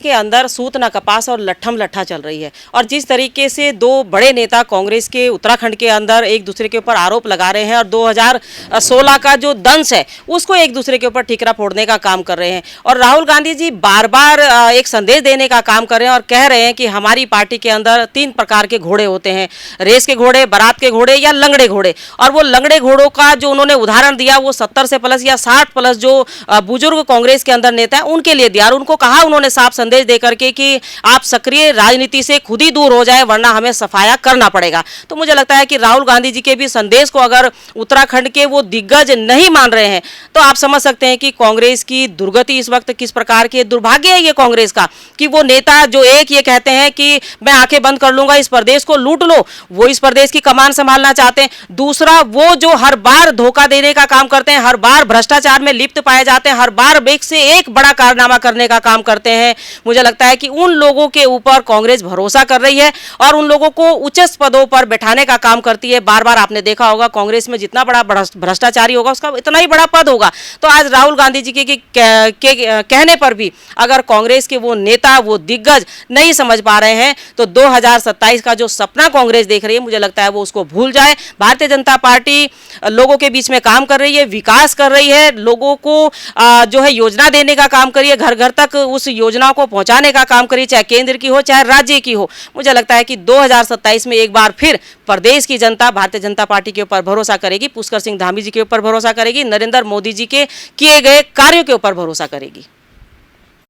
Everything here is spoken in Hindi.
के अंदर सूत न कपास और लट्ठम लट्ठा चल रही है। और जिस तरीके से दो बड़े नेता कांग्रेस के उत्तराखंड के अंदर एक दूसरे के ऊपर आरोप लगा रहे हैं और 2016 का जो दंश है उसको एक दूसरे के ऊपर ठीकरा फोड़ने का काम कर रहे हैं। और राहुल गांधी जी बार बार एक संदेश देने का काम कर रहे हैं और कह रहे हैं कि हमारी पार्टी के अंदर 3 प्रकार के घोड़े होते हैं, रेस के घोड़े, बारात के घोड़े या लंगड़े घोड़े। और वो लंगड़े घोड़ों का जो उन्होंने उदाहरण दिया वो 70 से प्लस या 60 प्लस जो बुजुर्ग कांग्रेस के अंदर नेता है उनके लिए दिया। और उनको कहा उन्होंने साफ संदेश देकर के कि आप सक्रिय राजनीति से खुद ही दूर हो जाए वरना हमें सफाया करना पड़ेगा। तो मुझे लगता है कि राहुल गांधी जी के भी संदेश को अगर उत्तराखंड के वो दिग्गज नहीं मान रहे हैं तो आप समझ सकते हैं कि कांग्रेस की दुर्गति इस वक्त किस प्रकार की दुर्भाग्य है ये कांग्रेस का कि वो नेता जो एक ये कहते हैं कि मैं आंखें बंद कर लूंगा, इस प्रदेश को लूट लो, वो इस प्रदेश की कमान संभालना चाहते हैं। दूसरा वो जो हर बार धोखा देने का काम करते हैं, हर बार भ्रष्टाचार में लिप्त पाए जाते हैं, हर बार एक से एक बड़ा कारनामा करने का काम करते हैं। मुझे लगता है कि उन लोगों के ऊपर कांग्रेस भरोसा कर रही है और उन लोगों को उच्च पदों पर बैठाने का काम करती है। बार बार आपने देखा होगा कांग्रेस में जितना बड़ा भ्रष्टाचारी होगा उसका इतना ही बड़ा पद होगा। तो आज राहुल गांधी जी के कहने पर भी अगर कांग्रेस के वो नेता, वो दिग्गज नहीं समझ पा रहे हैं तो 2027 का जो सपना कांग्रेस देख रही है मुझे लगता है वो उसको भूल जाए। भारतीय जनता पार्टी लोगों के बीच में काम कर रही है, विकास कर रही है, लोगों को जो है योजना देने का काम करिए, घर घर तक उस योजना को पहुंचाने का काम करिए, चाहे केंद्र की हो चाहे राज्य की हो। मुझे लगता है कि 2027 में एक बार फिर प्रदेश की जनता भारतीय जनता पार्टी के ऊपर भरोसा करेगी, पुष्कर सिंह धामी जी के ऊपर भरोसा करेगी, नरेंद्र मोदी जी के किए गए कार्यों के ऊपर भरोसा करेगी।